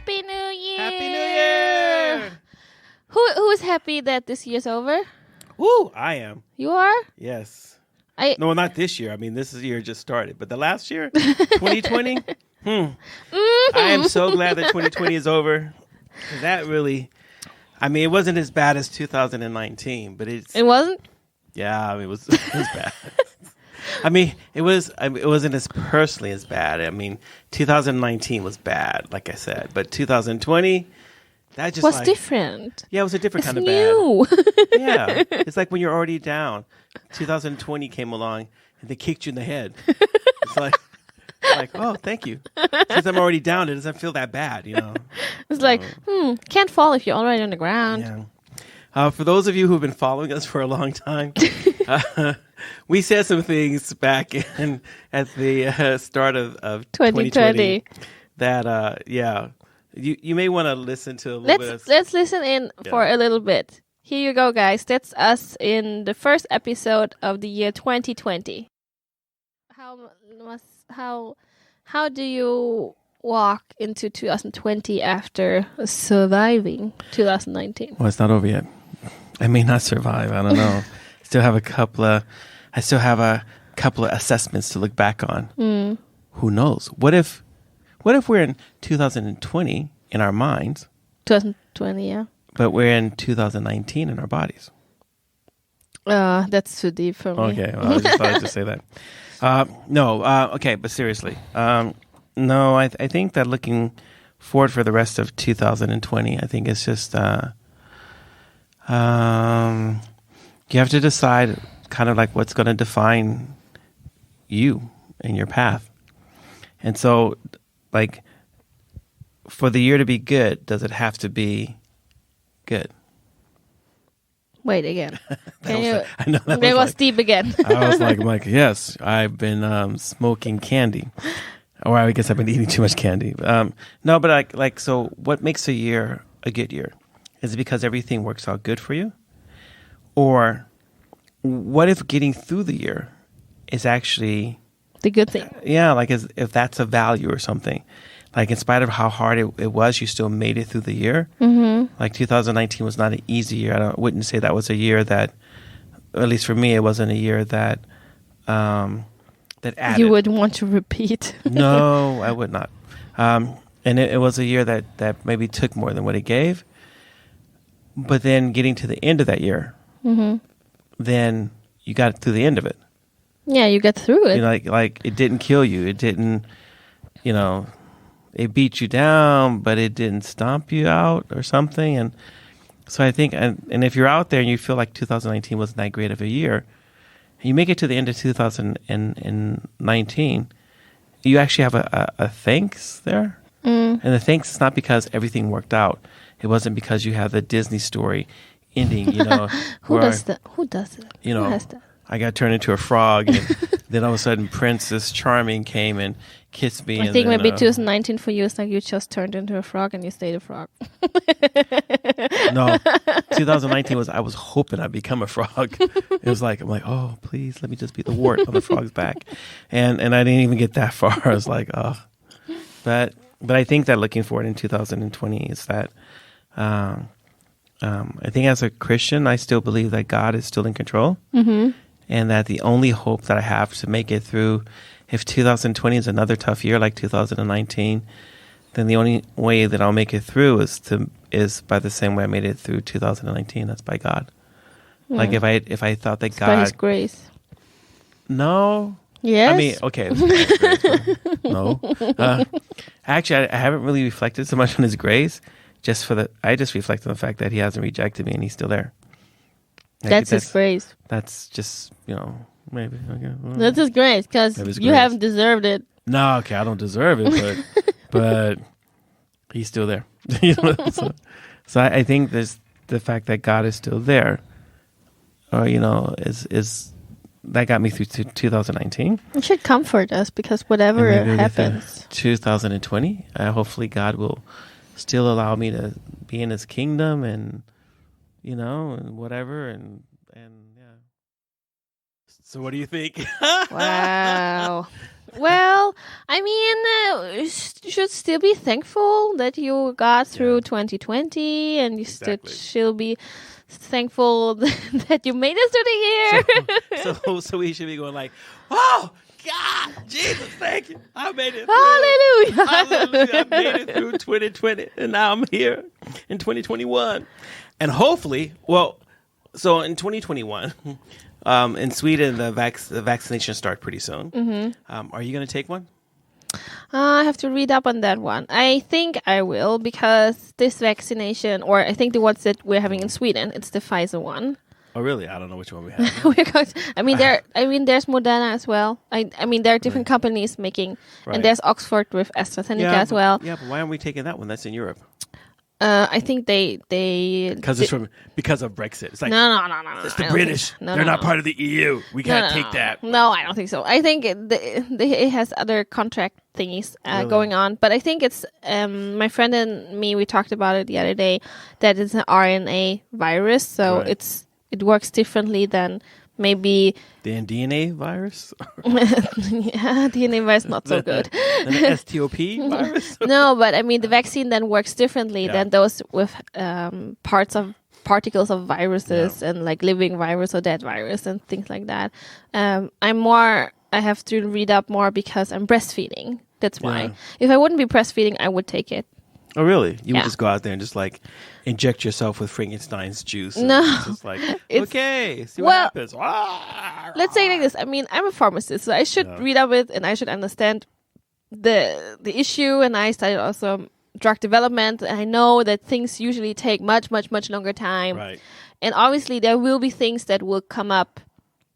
Happy New Year! Happy New Year! Who's happy that this year's over? Woo! I am. You are? Yes. I No, not this year. I mean, this year just started. But the last year, 2020, I am so glad that 2020 is over. 'Cause that really, I mean, it wasn't as bad as 2019, but it wasn't? Yeah, I mean, it was bad. I mean, it wasn't as personally as bad. I mean, 2019 was bad, like I said. But 2020, that just was different. Yeah, it was a different kind of new. bad. Yeah. It's like when you're already down. 2020 came along and they kicked you in the head. It's like, oh, thank you. Since I'm already down, it doesn't feel that bad, you know. It's like, can't fall if you're already on the ground. Yeah. For those of you who've been following us for a long time, we said some things back at the start of 2020 that, you may want to listen to a little bit. Let's listen in for a little bit. Here you go, guys. That's us in the first episode of the year 2020. How do you walk into 2020 after surviving 2019? Well, it's not over yet. I may not survive. I don't know. I still have a couple of assessments to look back on. Who knows? What if we're in 2020 in our minds? 2020, yeah. But we're in 2019 in our bodies. That's too deep for me. Okay, well, I just thought I'd just say that. Okay, but seriously. No, I think that looking forward for the rest of 2020, I think it's just... you have to decide kind of like what's going to define you and your path. And so, like, for the year to be good, does it have to be good? Wait again. I know that was deep again. I was like, yes, I've been smoking candy, or I guess I've been eating too much candy. No, but so what makes a year a good year? Is it because everything works out good for you, or what if getting through the year is actually the good thing? Yeah, like if that's a value or something. Like in spite of how hard it was, you still made it through the year. Mm-hmm. Like 2019 was not an easy year. I wouldn't say that was a year that, at least for me, it wasn't a year that added. You would want to repeat. No, I would not. And it was a year that maybe took more than what it gave. But then getting to the end of that year, then you got through the end of it. Yeah, you got through it. You know, like it didn't kill you. It didn't, it beat you down, but it didn't stomp you out or something. And so I think, and if you're out there and you feel like 2019 wasn't that great of a year, and you make it to the end of 2019, you actually have a thanks there. And the thanks is not because everything worked out. It wasn't because you have the Disney story ending, Who does that? Who has that? I got turned into a frog, and then all of a sudden Princess Charming came and kissed me. I think maybe 2019 for you is like you just turned into a frog and you stayed a frog. No, 2019 was I was hoping I'd become a frog. It was like, I'm like, oh, please let me just be the wart on the frog's back. And I didn't even get that far. I was like, oh. But I think that looking forward in 2020 is that I think as a Christian, I still believe that God is still in control. Mm-hmm. And that the only hope that I have to make it through, if 2020 is another tough year like 2019, then the only way that I'll make it through is by the same way I made it through 2019. That's by God. Yeah. Like if I thought that God, by His grace. No. Yes. I mean, okay. No. Actually, I haven't really reflected so much on His grace. I just reflect on the fact that He hasn't rejected me and He's still there. That's His grace. That's just, maybe. Okay, well, that's His grace because you haven't deserved it. No, okay, I don't deserve it, but He's still there. So I think there's the fact that God is still there, is that got me through 2019. It should comfort us because whatever happens. 2020, hopefully God will still allow me to be in His kingdom and, and whatever. And yeah. So what do you think? Wow. Well, I mean, you should still be thankful that you got through 2020, and you should be thankful that you made it through the year. So we should be going like, oh, God, Jesus, thank you. I made it Hallelujah. through. Hallelujah. I made it through 2020, and now I'm here in 2021. And hopefully, so in 2021... in Sweden, the vaccinations start pretty soon. Mm-hmm. Are you going to take one? I have to read up on that one. I think I will, because this vaccination, or I think the ones that we're having in Sweden, it's the Pfizer one. Oh, really? I don't know which one we have. There's Moderna as well. I mean, there are different companies making, and there's Oxford with AstraZeneca as well. Yeah, but why aren't we taking that one? That's in Europe. I think they because of Brexit. It's like no. It's the British. They're not part of the EU. We can't take that. No, I don't think so. I think it has other contract thingies going on. But I think it's my friend and me. We talked about it the other day that it's an RNA virus, so it works differently than maybe the DNA virus. Yeah, DNA virus not so good. And the STOP virus. No, but I mean the vaccine then works differently than those with particles of viruses and like living virus or dead virus and things like that. I have to read up more because I'm breastfeeding. That's why. Yeah. If I wouldn't be breastfeeding, I would take it. Oh, really? You would just go out there and just like inject yourself with Frankenstein's juice. No. It's just like, okay, see what happens. Let's say it like this. I mean, I'm a pharmacist, so I should read up it and I should understand the issue. And I studied also drug development. And I know that things usually take much, much, much longer time. Right. And obviously there will be things that will come up.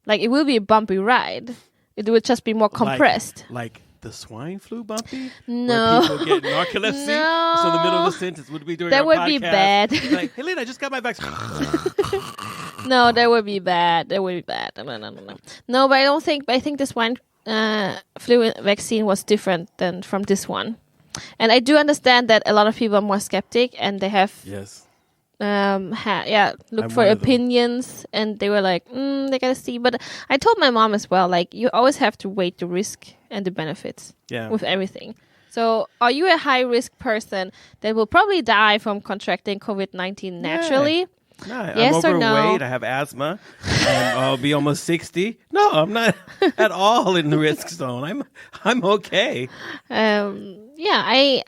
Like it will be a bumpy ride. It will just be more compressed. Like the swine flu bumpy? No. Where people get narcolepsy? No. So in the middle of the sentence, would we doing that our would podcast? Be bad. Like, hey, Lynn, I just got my vaccine. No, that would be bad. That would be bad. No. No, but I think the swine flu vaccine was different than from this one. And I do understand that a lot of people are more skeptic and they have... Yes. Look for opinions, and they were like, they gotta see. But I told my mom as well, like, you always have to weigh the risk and the benefits with everything. So are you a high-risk person that will probably die from contracting COVID-19 naturally? No, yes I'm or overweight. no? I have asthma. I'll be almost 60. No, I'm not at all in the risk zone. I'm okay. I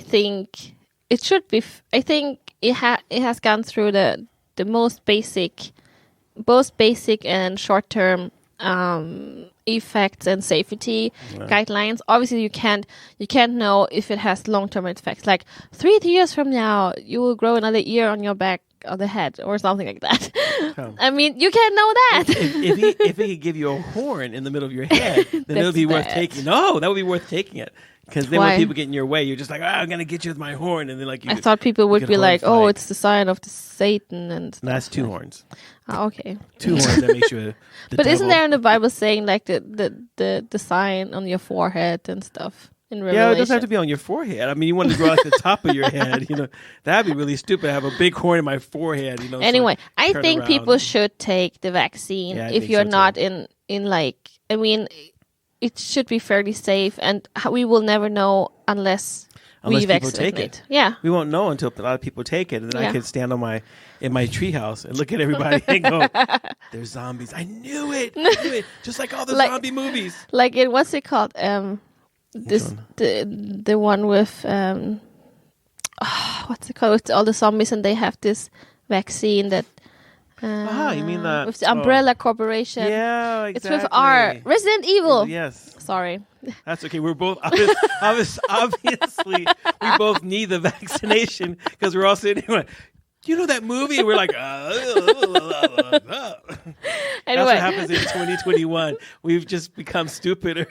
think it should be. I think it has gone through the most basic and short term effects and safety guidelines. Obviously, you can't know if it has long term effects. Like 3 years from now, you will grow another ear on your back or the head or something like that. I mean, you can't know that. If he could give you a horn in the middle of your head, then it would be worth taking. No, that would be worth taking it. Because then when people get in your way, you're just like, I'm going to get you with my horn. And then like I thought people would be like, oh, it's the sign of the Satan. And that's 2 horns. Oh, okay. 2 horns that makes you the But devil. Isn't there in the Bible saying like the sign on your forehead and stuff? In Revelation? Yeah, it doesn't have to be on your forehead. I mean, you want to grow like the top of your head. That'd be really stupid. I have a big horn in my forehead. Anyway, so I think people should take the vaccine if you're not in like. I mean, it should be fairly safe, and we will never know unless we people take it. Yeah, we won't know until a lot of people take it, and then I can stand in my treehouse and look at everybody and go, "There's zombies! I knew it! Just like all the zombie movies." Like in what's it called? The one with what's it called? With all the zombies, and they have this vaccine that. You mean the with the Umbrella Corporation? Yeah, exactly. It's with our Resident Evil. Yes. Sorry. That's okay. We're both obviously we both need the vaccination because we're all sitting here. You know that movie? And we're like, Anyway. That's what happens in 2021. We've just become stupider.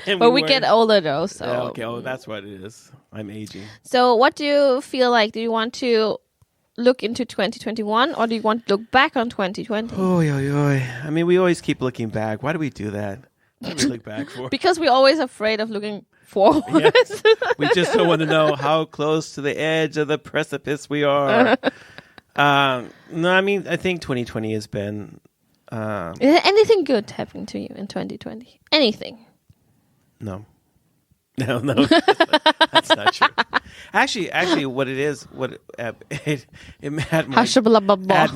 But we get older though, so okay. Oh, that's what it is. I'm aging. So, what do you feel like? Do you want to look into 2021 or do you want to look back on 2020? I mean, we always keep looking back. Why do we do that? What do we look back for? Because we're always afraid of looking forward. Yes. We just don't want to know how close to the edge of the precipice we are. No, I mean, I think 2020 has been Is there anything good happening to you in 2020? Anything? No. No, that's not true. Actually, what it is, at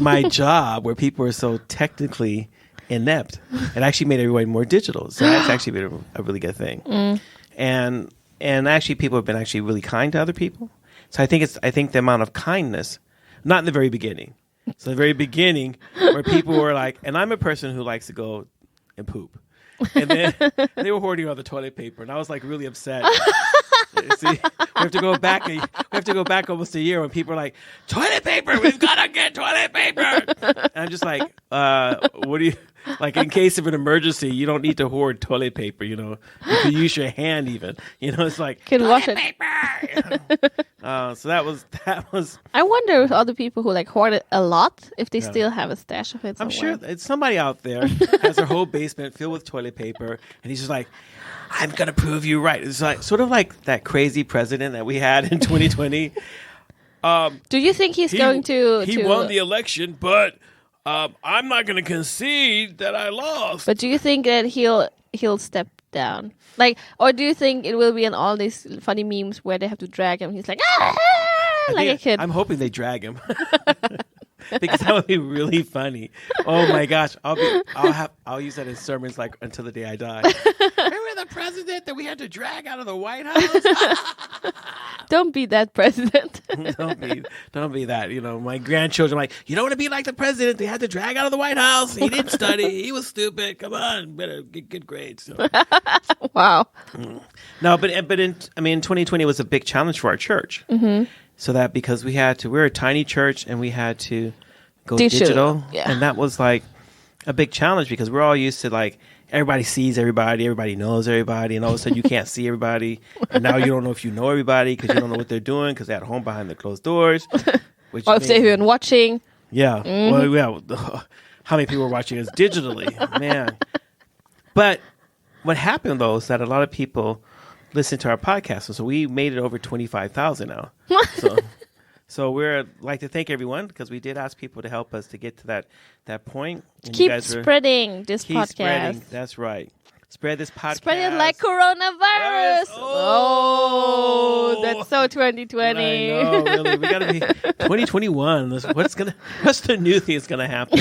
my job where people are so technically inept, it actually made everybody more digital. So that's actually been a really good thing. And actually, people have been actually really kind to other people. So I think the amount of kindness, not in the very beginning. So the very beginning, where people were like, and I'm a person who likes to go and poop. And then they were hoarding all the toilet paper, and I was like really upset. See, we have to go back almost a year when people are like, toilet paper, we've got to get toilet paper. And I'm just like, what do you, like, in case of an emergency, you don't need to hoard toilet paper, you know. You can use your hand even. You know, it's like, can wash toilet it. paper. So that was. I wonder if other people who like hoard it a lot, if they still have a stash of it somewhere. I'm sure it's somebody out there has their whole basement filled with toilet paper, and he's just like, I'm going to prove you right. It's like sort of like that crazy president that we had in 2020. Do you think he's going to... He won the election, but I'm not going to concede that I lost. But do you think that he'll step down? Like, or do you think it will be in all these funny memes where they have to drag him? He's like, like a kid. I'm hoping they drag him. Because that would be really funny. Oh my gosh, I'll use that in sermons like until the day I die. Remember the president that we had to drag out of the White House? Don't be that president. Don't be that. You know, my grandchildren are like, you don't want to be like the president. They had to drag out of the White House. He didn't study. He was stupid. Come on, better get good grades. So. Wow. No, but in 2020 was a big challenge for our church. Mm-hmm. So that because we're a tiny church and we had to go digital. Yeah. And that was like a big challenge because we're all used to like everybody sees everybody knows everybody, and all of a sudden you can't see everybody. And now you don't know if you know everybody because you don't know what they're doing because they're at home behind the closed doors. Or if they've been watching. Yeah. Mm-hmm. Well, yeah. How many people are watching us digitally? Man. But what happened though is that a lot of people listen to our podcast. So we made it over 25,000 now. So we're like to thank everyone because we did ask people to help us to get to that point. And keep spreading this podcast. Spreading. That's right. Spread this podcast. Spread it like coronavirus. Oh, that's so 2020. I know, really. We got to be 2021. What's the new thing that's going to happen?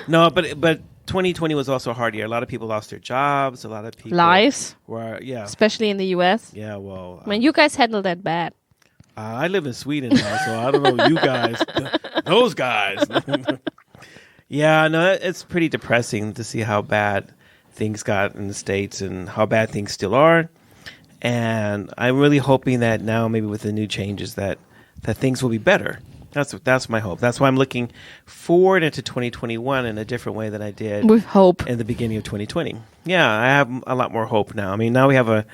No, but 2020 was also a hard year. A lot of people lost their jobs. A lot of people lives were, especially in the U.S. Yeah, well, I mean, you guys handled that bad. I live in Sweden now, so I don't know you guys, those guys. Yeah, no, it's pretty depressing to see how bad things got in the States and how bad things still are. And I'm really hoping that now, maybe with the new changes, that things will be better. That's my hope. That's why I'm looking forward into 2021 in a different way than I did with hope in the beginning of 2020. Yeah, I have a lot more hope now. I mean, now we have a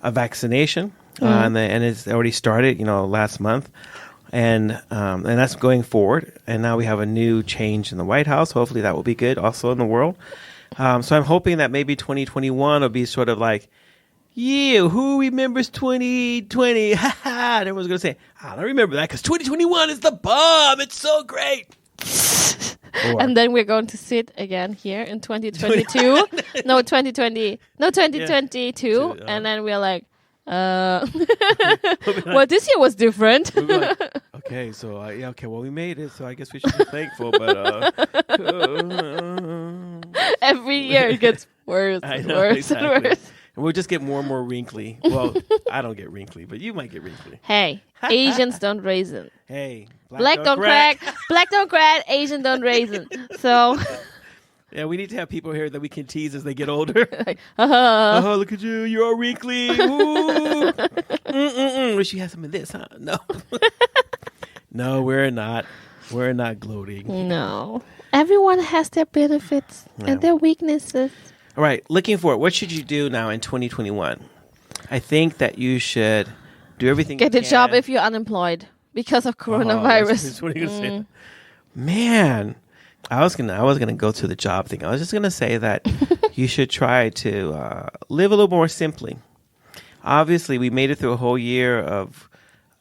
vaccination, and it's already started, last month, and that's going forward. And now we have a new change in the White House. Hopefully, that will be good also in the world. So I'm hoping that maybe 2021 will be sort of like, yeah, who remembers 2020? Ha ha! And everyone's going to say, I don't remember that because 2021 is the bomb. It's so great. And then we're going to sit again here in 2022. No, 2020. No, 2022. Yeah. And then we're like, well, this year was different. We'll be like, okay, so, well, we made it, so I guess we should be thankful. But every year it gets worse and worse and worse. And we'll just get more and more wrinkly. Well, I don't get wrinkly, but you might get wrinkly. Hey, Asians don't raisin. Hey, black don't crack. Black don't crack. Asian don't raisin. So, yeah, we need to have people here that we can tease as they get older. Like, look at you. You're all wrinkly. Ooh. Wish you had some of this, huh? No. No, we're not. We're not gloating. No. Everyone has their benefits and their weaknesses. All right, looking forward. What should you do now in 2021? I think that you should do everything. Get a job if you're unemployed because of coronavirus. What are you gonna say? Man, I was gonna go to the job thing. I was just gonna say that you should try to live a little more simply. Obviously, we made it through a whole year of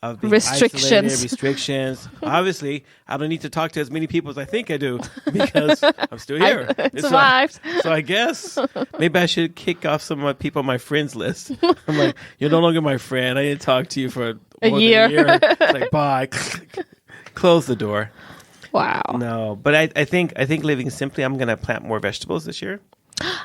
of being Restrictions. isolated, restrictions. Obviously, I don't need to talk to as many people as I think I do because I'm still here. Survived. So I guess maybe I should kick off some of my people on my friends list. I'm like, you're no longer my friend. I didn't talk to you for A more year. than a year. It's like, bye. Close the door. Wow. No, but I think living simply, I'm going to plant more vegetables this year.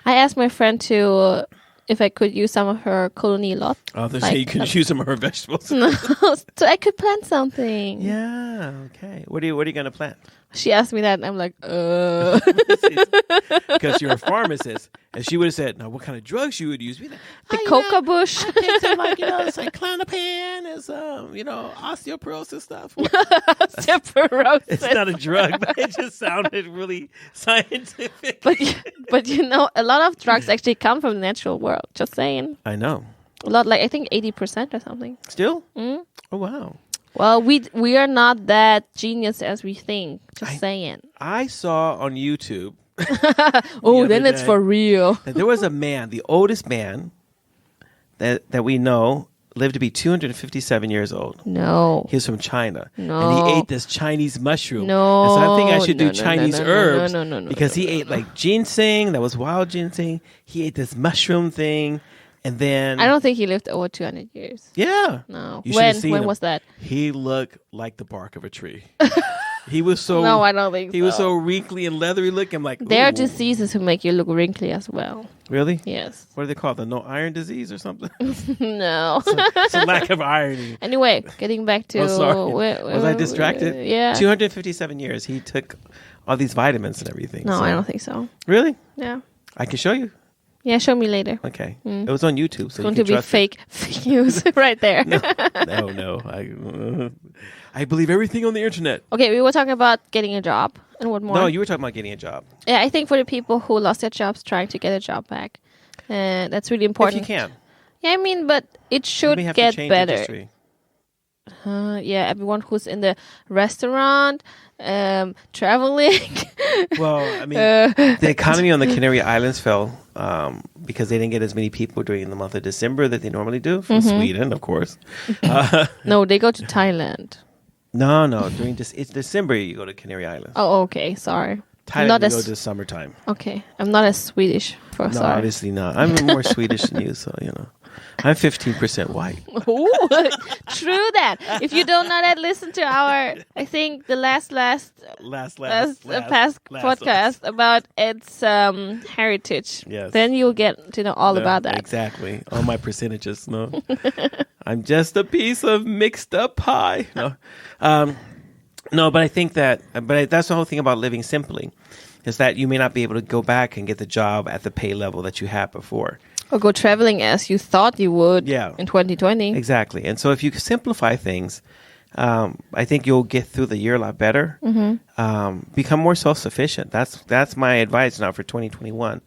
I asked my friend to if I could use some of her colony lot. Oh, so you can use some of her vegetables. No, so I could plant something. Yeah. Okay. What are you going to plant? She asked me that, and I'm like, Because you're a pharmacist, and she would have said, "Now, what kind of drugs you would use?" Like, the coca bush. I picked some, like, it's like clonopin, is osteoporosis stuff. Osteoporosis. It's not a drug, but it just sounded really scientific. But a lot of drugs actually come from the natural world. Just saying. I know. A lot, like I think 80% or something. Still? Mm? Oh wow. Well, we are not that genius as we think. Just saying. I saw on YouTube. Then it's for real. That there was a man, the oldest man that we know, lived to be 257 years old. No. He was from China. No. And he ate this Chinese mushroom. No. And so I think I should do Chinese herbs. No, because he ate like ginseng, that was wild ginseng. He ate this mushroom thing. And then I don't think he lived over 200 years. Yeah. No. You should have seen When him. was that? He looked like the bark of a tree. He was so No, I don't think He was so wrinkly and leathery looking. I'm like, there are ooh. diseases who make you look wrinkly as well. Really? Yes. What do they call it? The no iron disease or something? No. It's a lack of irony. Anyway, getting back to... Oh, sorry. Was I distracted? Yeah. 257 years. He took all these vitamins and everything. No, so. I don't think so. Really? Yeah. I can show you. Yeah, show me later. Okay. It was on YouTube, It's so going you to can be trust fake news right there. No. I believe everything on the internet. Okay, we were talking about getting a job. And what more? No, you were talking about getting a job. Yeah, I think for the people who lost their jobs, trying to get a job back. That's really important. If you can. Yeah, I mean, but it should may have get to change better. industry. Yeah, everyone who's in the restaurant, traveling. Well, I mean, the economy on the Canary Islands fell because they didn't get as many people during the month of December that they normally do from Sweden, of course. No, they go to Thailand. No, during it's December you go to Canary Islands. Oh, okay, sorry. Thailand you go to summertime. Okay, I'm not as Swedish. No, sorry. obviously not. I'm more Swedish than you, so I'm 15% white. Ooh, true that. If you don't know that, listen to our, I think the last past podcast about its heritage. Yes. Then you'll get to know all about that. Exactly. All my percentages. No, I'm just a piece of mixed up pie. No, but I think that, that's the whole thing about living simply, is that you may not be able to go back and get the job at the pay level that you had before. Or go traveling as you thought you would in 2020. Exactly. And so if you simplify things, I think you'll get through the year a lot better. Become more self-sufficient. That's my advice now for 2021.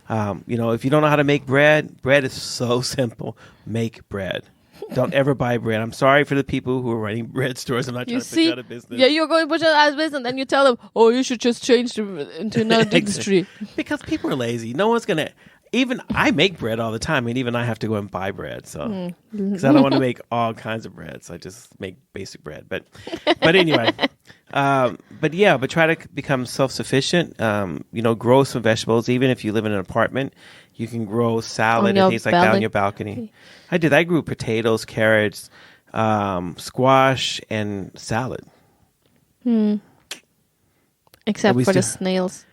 If you don't know how to make bread is so simple. Make bread. Don't ever buy bread. I'm sorry for the people who are running bread stores. I'm not trying to put you out of business. Yeah, you're going to put you out of business, and then you tell them, oh, you should just change into another industry. Because people are lazy. No one's going to... Even I make bread all the time, and even I have to go and buy bread. So, because I don't want to make all kinds of bread, so I just make basic bread. But anyway, but try to become self-sufficient. Grow some vegetables. Even if you live in an apartment, you can grow salad and things like that on your balcony. I did. I grew potatoes, carrots, squash, and salad. Except for the snails.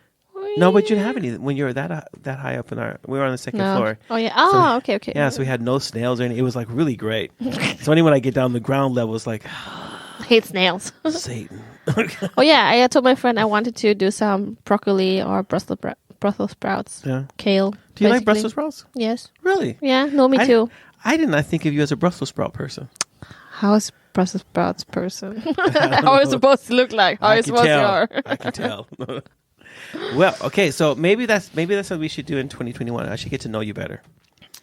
No, but you didn't have any when you were that high up we were on the second floor. Oh, yeah. Oh, okay. Yeah, so we had no snails or anything. It was like really great. So when I get down the ground level, it's like... I hate snails. Satan. Oh, yeah. I told my friend I wanted to do some broccoli or Brussels sprouts. Yeah. Kale. Do you like Brussels sprouts? Yes. Really? Yeah, no, me too. I did not think of you as a Brussels sprout person. How is Brussels sprouts person? How is it supposed to look like? How is supposed to are? I can tell. Well, okay, so maybe that's something we should do in 2021. I should get to know you better.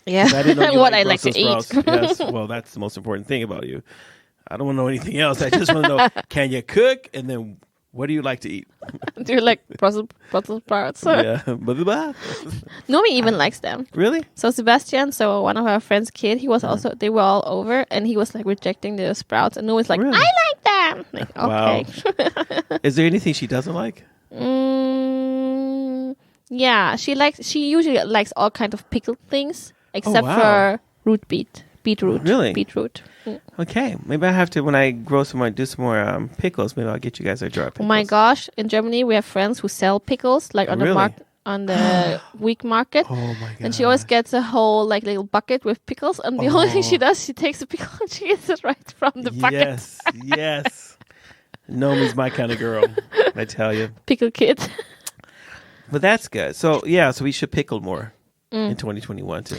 Yeah, I didn't know you what I like to eat. Yes, well, that's the most important thing about you. I don't want to know anything else. I just want to know, can you cook? And then What do you like to eat? Do you like Brussels sprouts? Yeah. Blah, blah, blah. Nobody even likes them. Really? So Sebastian, one of our friends' kid, he was also, they were all over, and he was like rejecting the sprouts, and Noah's like, Really? I like them. Like, okay. Wow. Is there anything she doesn't like? Yeah, she usually likes all kinds of pickled things, except wow. for beetroot. Really? Beetroot. Okay, maybe I have to, when I do some more pickles, maybe I'll get you guys a jar of Oh pickles. my gosh! In Germany, we have friends who sell pickles, like on Really? on the week market. Oh my god! And she always gets a whole like little bucket with pickles, and the only thing she does, she takes a pickle and she eats it right from the bucket. Yes, yes. Nomi's my kind of girl, I tell you. Pickle kid. But that's good. So yeah, so we should pickle more in 2021 too.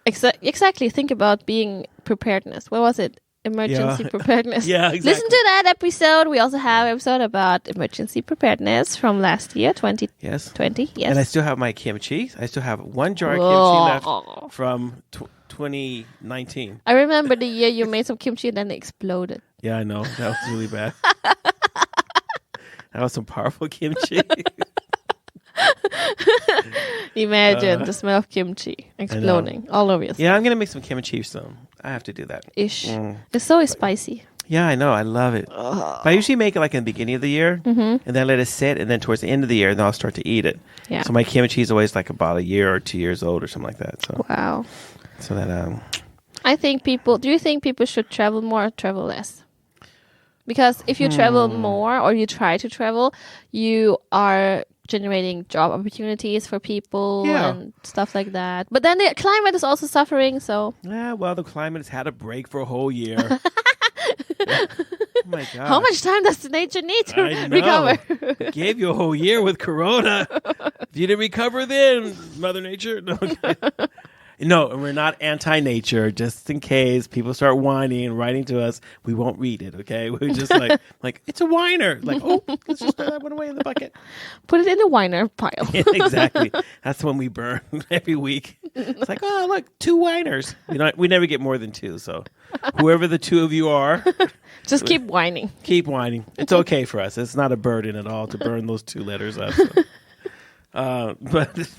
Exactly. Think about being preparedness. What was it? Emergency preparedness. Yeah, exactly. Listen to that episode. We also have an episode about emergency preparedness from last year, 2020. Yes. And I still have my kimchi. I still have one jar of kimchi left from 2019. I remember the year you made some kimchi and then it exploded. Yeah, I know. That was really bad. That was some powerful kimchi. Imagine the smell of kimchi exploding all over yourself. Yeah, I'm going to make some kimchi soon. I have to do that. Ish. It's so spicy. Yeah, I know. I love it. But I usually make it like in the beginning of the year and then let it sit. And then towards the end of the year, then I'll start to eat it. Yeah. So my kimchi is always like about a year or 2 years old or something like that. So wow. So that I think do you think people should travel more or travel less? Because if you travel more or you try to travel, you are generating job opportunities for people and stuff like that. But then the climate is also suffering, so... Yeah, well, the climate has had a break for a whole year. Oh my God. How much time does the nature need to recover? Gave you a whole year with Corona. If you didn't recover then, Mother Nature. No, okay. No, and we're not anti-nature. Just in case people start whining and writing to us, we won't read it, okay? We're just like it's a whiner. Like, oh, let's just throw that one away in the bucket. Put it in the whiner pile. Yeah, exactly. That's when we burn every week. It's like, oh, look, 2 whiners. We never get more than 2, so whoever the 2 of you are. Just keep whining. Keep whining. It's okay for us. It's not a burden at all to burn those 2 letters up. So. But...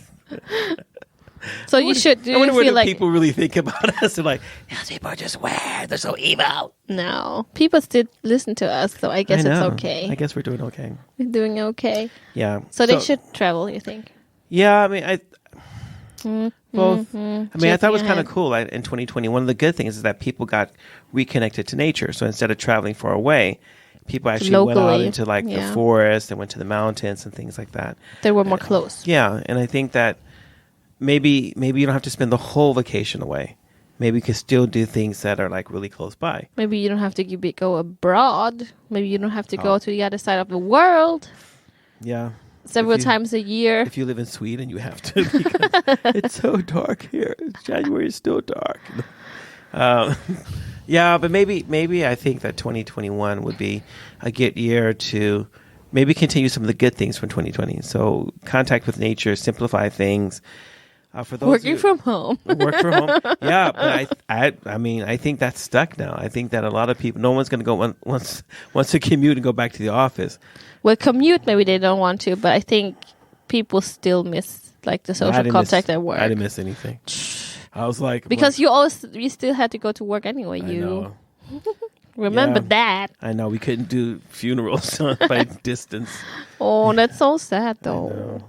So you should. I wonder what people really think about us. They're like, those people are just weird. They're so evil. No, people still listen to us, so I guess it's okay. I guess we're doing okay. We're doing okay. Yeah. So they should travel. You think? Yeah, I mean, both. I mean, I thought it was kind of cool. In 2020, one of the good things is that people got reconnected to nature. So instead of traveling far away, people actually went out into like the forest and went to the mountains and things like that. They were more close. Yeah, and I think that. Maybe you don't have to spend the whole vacation away. Maybe you can still do things that are like really close by. Maybe you don't have to go abroad. Maybe you don't have to go to the other side of the world. Yeah. Several times a year. If you live in Sweden, you have to because it's so dark here. January is still dark. Yeah, but maybe I think that 2021 would be a good year to maybe continue some of the good things from 2020. So contact with nature, simplify things. For those working from home. Work from home. Yeah, but I mean, I think that's stuck now. I think that a lot of people, no one's going to go wants to commute and go back to the office. Well, commute, maybe they don't want to, but I think people still miss like the social contact at work. I didn't miss anything. I was like... Because you still had to go to work anyway. I know. Remember that. I know. We couldn't do funerals by distance. Oh, that's so sad, though.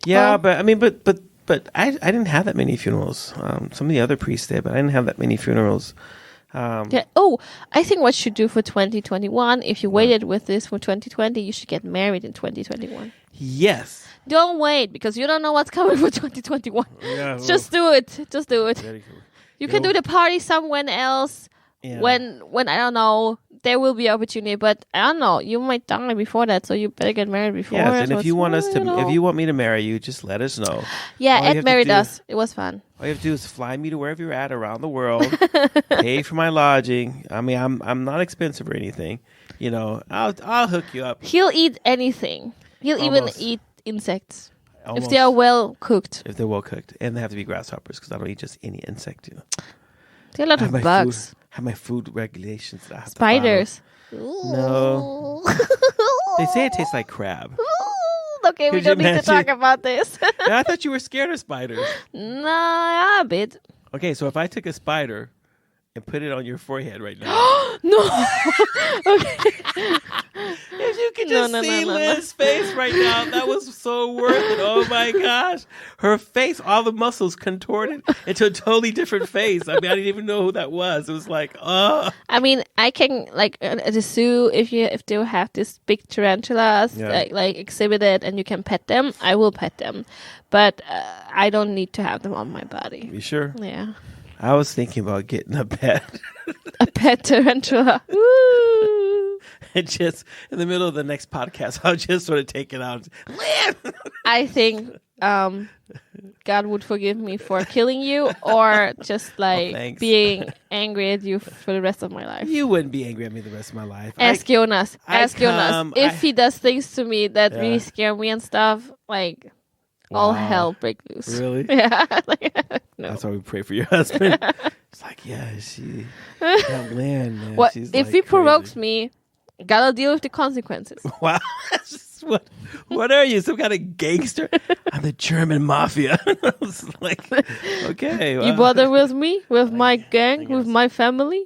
Yeah, but I mean, but I didn't have that many funerals. Some of the other priests did, but I didn't have that many funerals. Yeah. Oh, I think what you should do for 2021, if you waited with this for 2020, you should get married in 2021. Yes. Don't wait, because you don't know what's coming for 2021. Yeah, well, Just do it. You can do the party somewhere else. Yeah. When I don't know, there will be opportunity, but I don't know, you might die before that, so you better get married before. Yes, and if you want if you want me to marry you, just let us know. Yeah, Ed married us. It was fun. All you have to do is fly me to wherever you're at around the world, pay for my lodging. I mean, I'm not expensive or anything. You know, I'll hook you up. He'll eat anything. He'll even eat insects. If they are well cooked. If they're well cooked, and they have to be grasshoppers because I don't eat just any insect. You know, there are a lot of bugs. Have my food regulations that I have spiders. to follow. No. They say it tastes like crab. Okay, we Could you don't need to talk imagine? about this. I thought you were scared of spiders. Nah, a bit. Okay, so if I took a spider and put it on your forehead right now. No. Okay. If you could just see Lynn's face right now, that was so worth it. Oh my gosh. Her face, all the muscles contorted into a totally different face. I mean, I didn't even know who that was. It was like, oh. I mean, I can, like, at the zoo, if they have this big tarantulas, like exhibited, and you can pet them, I will pet them. But I don't need to have them on my body. You sure? Yeah. I was thinking about getting a pet. A pet tarantula. Woo! And just in the middle of the next podcast, I'll just sort of take it out. Lynn! I think God would forgive me for killing you, or just like being angry at you for the rest of my life. You wouldn't be angry at me the rest of my life. Ask Jonas. Jonas. If he does things to me that really scare me and stuff, like... All hell break loose. Really? Yeah. No. That's why we pray for your husband. It's like, that Lynn, man. What she's if like he crazy. provokes me? Gotta deal with the consequences. Wow. That's just what are you? Some kind of gangster? I'm the German mafia. I was like, okay. Well, you bother with me, with my gang, with my family?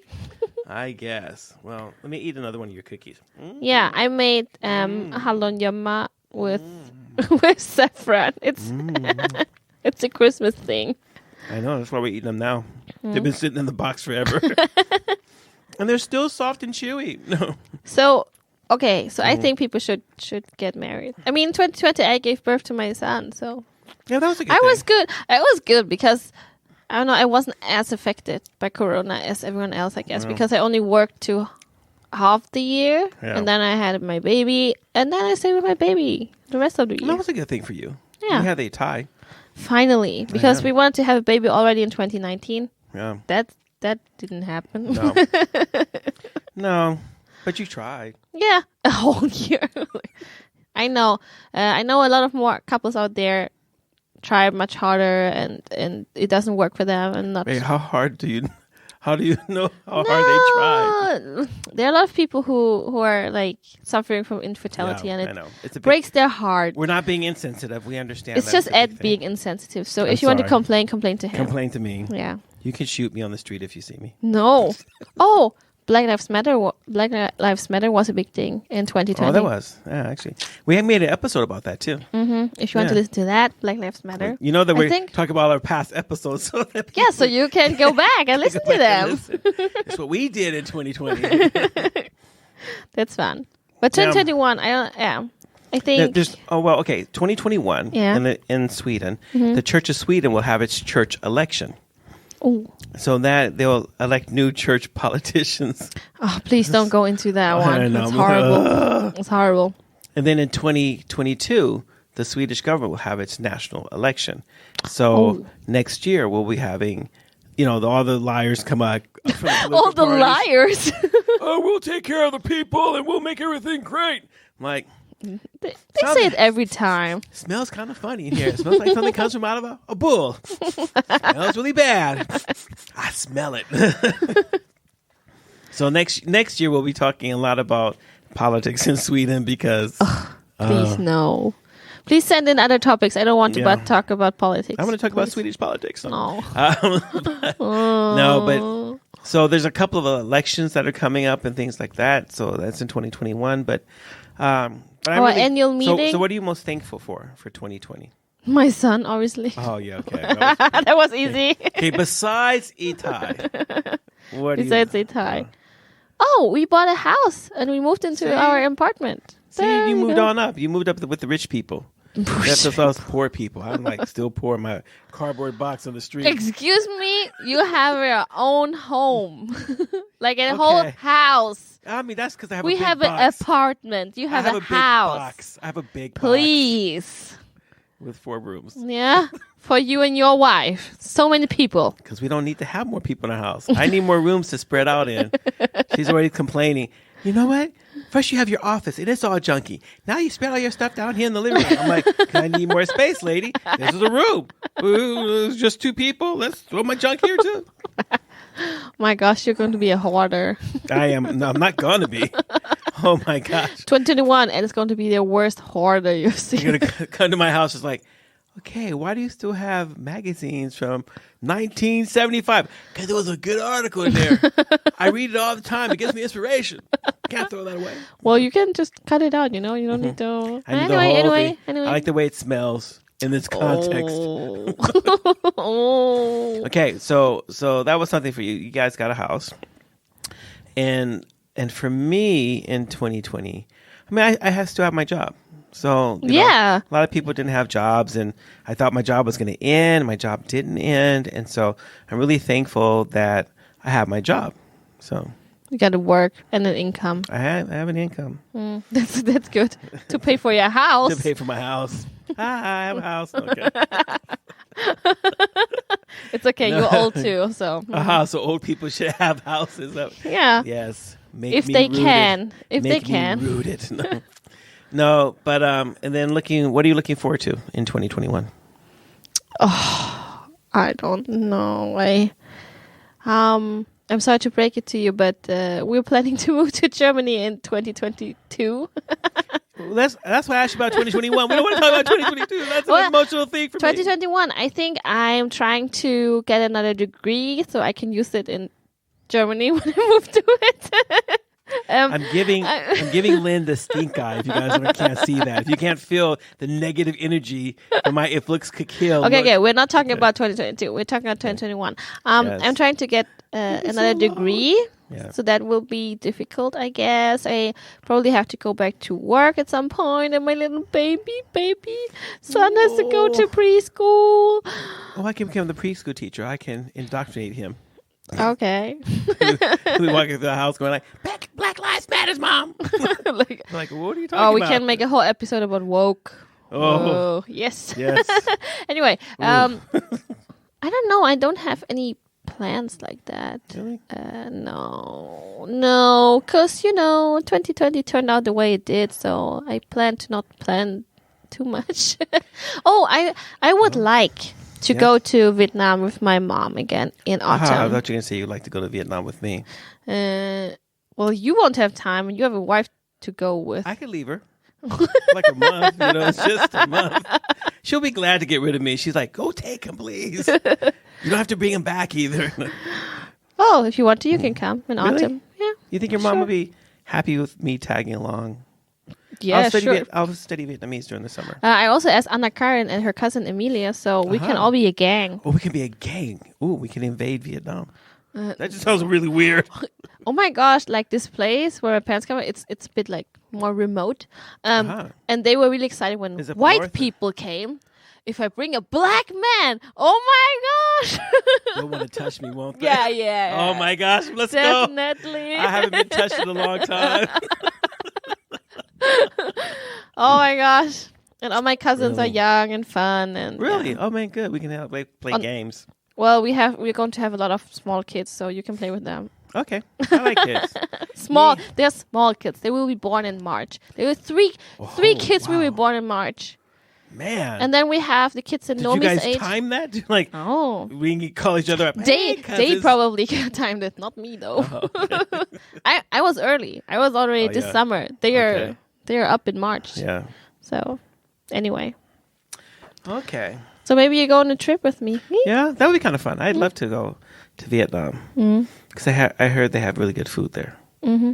I guess. Well, let me eat another one of your cookies. Yeah, I made hallonjamma with with saffron. It's a Christmas thing. I know. That's why we're eating them now. They've been sitting in the box forever. And they're still soft and chewy. No. So, okay. So I think people should get married. I mean, 2020, I gave birth to my son. So yeah, that was a good I thing. was good. I was good because, I don't know, I wasn't as affected by Corona as everyone else, I guess, because I only worked to half the year, and then I had my baby, and then I stayed with my baby the rest of the year. That was a good thing for you. Yeah. You had a tie. Finally, because we wanted to have a baby already in 2019. Yeah. That didn't happen. No. No, but you tried. Yeah, a whole year. I know. I know a lot of more couples out there try much harder, and it doesn't work for them. And not. Wait, how do you know how hard they tried? There are a lot of people who are like suffering from infertility, and it breaks their heart. We're not being insensitive. We understand. It's just Ed being insensitive. So if you want to complain to him. Complain to me. Yeah. You can shoot me on the street if you see me. No. Oh, Black Lives Matter. Black Lives Matter was a big thing in 2020. Oh, that was. Yeah, actually, we had made an episode about that too. Mm-hmm. If you want to listen to that, Black Lives Matter. You know that we're talking about our past episodes, so that so you can go back and listen to them. That's what we did in 2020. That's fun. But 2021, I think there's 2021 in Sweden, the Church of Sweden will have its church election. Ooh. So that they'll elect new church politicians. Oh, please don't go into that one. It's horrible. It's horrible. And then in 2022, the Swedish government will have its national election. So next year we'll be having, all the liars come out. All the liars. Oh, we'll take care of the people and we'll make everything great. I'm like, they say it every time. Smells kind of funny in here. It smells like something comes from out of a bull. Smells really bad. I smell it. So next year we'll be talking a lot about politics in Sweden because... please, no. Please send in other topics. I don't want to talk about politics. I want to talk about Swedish politics. So. No. No, but... So there's a couple of elections that are coming up and things like that. So that's in 2021. But our annual meeting. So what are you most thankful for 2020? My son, obviously. Oh, yeah, okay. That was easy. Okay, besides Itai. Besides Itai. Oh, we bought a house and we moved into our apartment. See, you moved on up. You moved up with the rich people. That's us poor people. I'm like still poor in my cardboard box on the street. Excuse me? You have your own home. Like a whole house. I mean, that's because I have a big box. We have an apartment. You have a house. I have a big box. Please. With 4 rooms. Yeah. For you and your wife. So many people. Because we don't need to have more people in our house. I need more rooms to spread out in. She's already complaining. You know what? First you have your office, and it's all junky. Now you spread all your stuff down here in the living room. I'm like, I need more space, lady. This is a room. It's just 2 people. Let's throw my junk here, too. My gosh, you're going to be a hoarder. I am. No, I'm not going to be. Oh my gosh. 2021, and it's going to be the worst hoarder you've seen. You're going to come to my house. It's like, okay, why do you still have magazines from 1975? Because there was a good article in there. I read it all the time. It gives me inspiration. Can't throw that away. Well, you can just cut it out, you know? You don't need to... I need the whole thing. Anyway. I like the way it smells in this context. Oh. Okay, so that was something for you. You guys got a house. And for me in 2020, I mean, I still have my job. So, you know, a lot of people didn't have jobs, and I thought my job was going to end. My job didn't end. And so I'm really thankful that I have my job. So you got to work and an income. I have an income. That's good. To pay for your house. To pay for my house. I have a house. Okay. It's okay. No. You're old too. So. So old people should have houses. Yeah. Yes. If they can. If they can. Rooted. No. No, but and then what are you looking forward to in 2021? Oh, I don't know. I'm sorry to break it to you, but we're planning to move to Germany in 2022. That's why I asked you about 2021. We don't want to talk about 2022. That's an emotional thing for 2021, I think I'm trying to get another degree so I can use it in Germany when I move to it. I'm giving Lynn the stink eye. If you guys can't see that, if you can't feel the negative energy from my if looks could kill. Okay, we're not talking about 2022. We're talking about 2021. Yes. I'm trying to get another degree, so that will be difficult, I guess. I probably have to go back to work at some point, and my little baby son has to go to preschool. Oh, I can become the preschool teacher. I can indoctrinate him. Okay. We walk into the house going like, Black Lives Matters, Mom. like, what are you talking about? Oh, we can make a whole episode about woke. Oh, yes. Anyway, I don't know. I don't have any plans like that. Really? No. Because, 2020 turned out the way it did, so I plan to not plan too much. I would like to go to Vietnam with my mom again in autumn. I thought you were going to say you'd like to go to Vietnam with me. Well, you won't have time, and you have a wife to go with. I could leave her. Like a month, it's just a month. She'll be glad to get rid of me. She's like, go take him, please. You don't have to bring him back either. Oh, if you want to, you can come in autumn. Yeah. You think your mom would be happy with me tagging along? Yeah, I'll study Vietnamese during the summer. I also asked Anna Karen and her cousin Emilia, so we can all be a gang. Oh, we can be a gang. Oh, we can invade Vietnam. That just sounds really weird. Oh my gosh, like this place where my parents come, it's a bit like more remote. And they were really excited when white people came. If I bring a black man, oh my gosh. They'll want to touch me, won't they? Yeah. Oh my gosh, let's go. Definitely. I haven't been touched in a long time. Oh my gosh. And all my cousins are young and fun. And really? Yeah. Oh man, good. We can play games. Well, we're going to have a lot of small kids, so you can play with them. Okay. I like kids. They're small kids. They will be born in March. There were three kids will be born in March. Man. And then we have the kids in Nomi's age. Did you guys time that? Like, we can call each other up. They probably timed it, not me though. Oh, okay. I was early. I was already this summer. They are up in March. Yeah. So, anyway. Okay. So maybe you go on a trip with me. Yeah, that would be kind of fun. I'd love to go to Vietnam because I heard they have really good food there. Mm-hmm.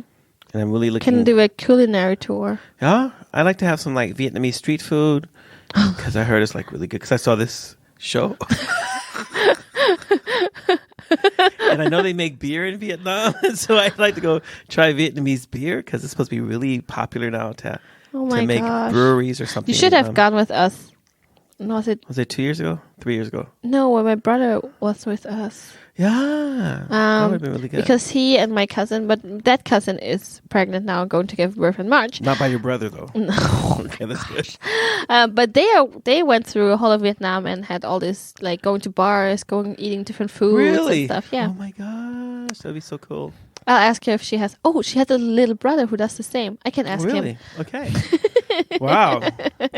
And I'm really looking. Can do a culinary tour. Yeah, I like to have some like Vietnamese street food because I heard it's like really good. Because I saw this show, and I know they make beer in Vietnam, and so I'd like to go try Vietnamese beer because it's supposed to be really popular now to make breweries or something. You should have gone with us. Was it 2 years ago? 3 years ago? No, when my brother was with us. Yeah. That would have been really good. Because he and my cousin, but that cousin is pregnant now, going to give birth in March. Not by your brother, though. No. Okay, that's good. But they went through a whole of Vietnam and had all this, like going to bars, eating different foods and stuff. Yeah. Oh my gosh, that'd be so cool. I'll ask her if she has. Oh, she has a little brother who does the same. I can ask him. Really? Okay. Wow.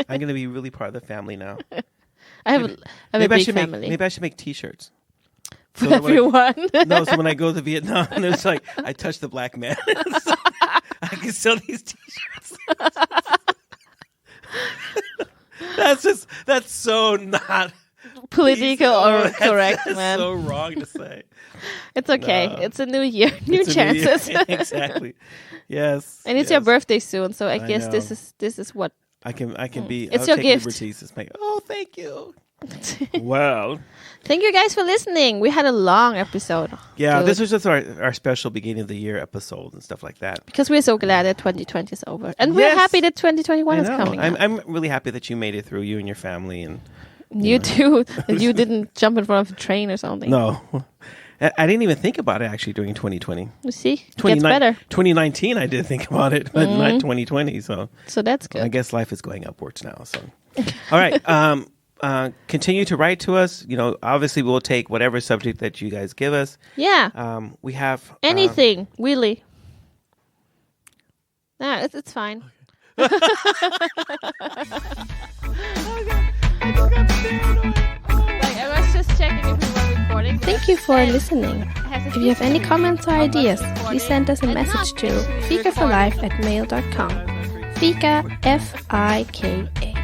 I'm going to be really part of the family now. I have a big family. Maybe I should make T-shirts. For everyone. So when I go to Vietnam, it's like, I touch the black man. I can sell these T-shirts. That's so not political or correct, that's man. so wrong to say. It's okay. No. It's a new year, new It's a new year. chances. Exactly. Yes. And it's yes. your birthday soon, so I guess know. this is what. I can be. It's I'll your take gift. liberties. It's like, oh, thank you. Wow. Thank you guys for listening. We had a long episode. Yeah, Dude. this was just our special beginning of the year episode and stuff like that. Because we're so glad that 2020 is over. And we're Yes. happy that 2021 I is know. coming up. I'm really happy that you made it through, you and your family. And You too. That you didn't jump in front of a train or something. no, I didn't even think about it actually during 2020. You see? It gets better. 2019, I did think about it, but not 2020. So that's good. I guess life is going upwards now. So, all right. Continue to write to us. You know, obviously we'll take whatever subject that you guys give us. Yeah. We have Anything, really. Nah, it's fine. Like, I was just checking if we were recording. Thank you for listening. If you have any comments or ideas, please send us a message to fikaforlife@mail.com. Fika, F-I-K-A.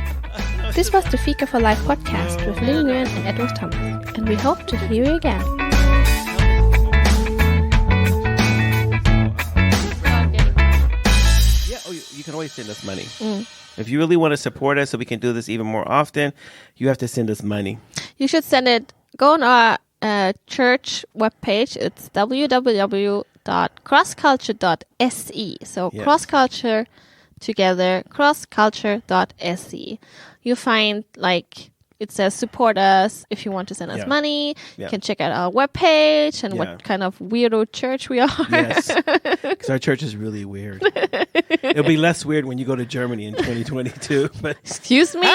This was the Fika for Life podcast with Linh Nguyen and Edward Thomas, and we hope to hear you again. Yeah, you can always send us money. If you really want to support us so we can do this even more often, you have to send us money. You should send it. Go on our church webpage. It's www.crossculture.se. So Yes. cross-culture together, crossculture.se. You find like it says support us if you want to send us Yeah. money. Yeah. You can check out our webpage and Yeah. what kind of weirdo church we are. Yes, because our church is really weird. It'll be less weird when you go to Germany in 2022. But Excuse me?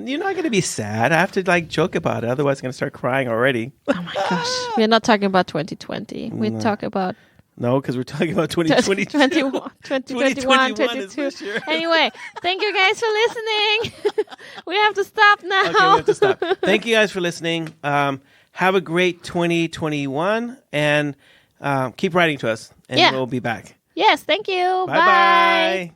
you're not going to be sad. I have to like joke about it. Otherwise, I'm going to start crying already. Oh my gosh. We're not talking about 2020. We talk about No, because we're talking about 2022. 2021, 2021 is 22. this year. Anyway, thank you guys for listening. We have to stop now. Okay, we have to stop. Thank you guys for listening. Have a great 2021 and keep writing to us, and Yeah. we'll be back. Yes, thank you. Bye-bye.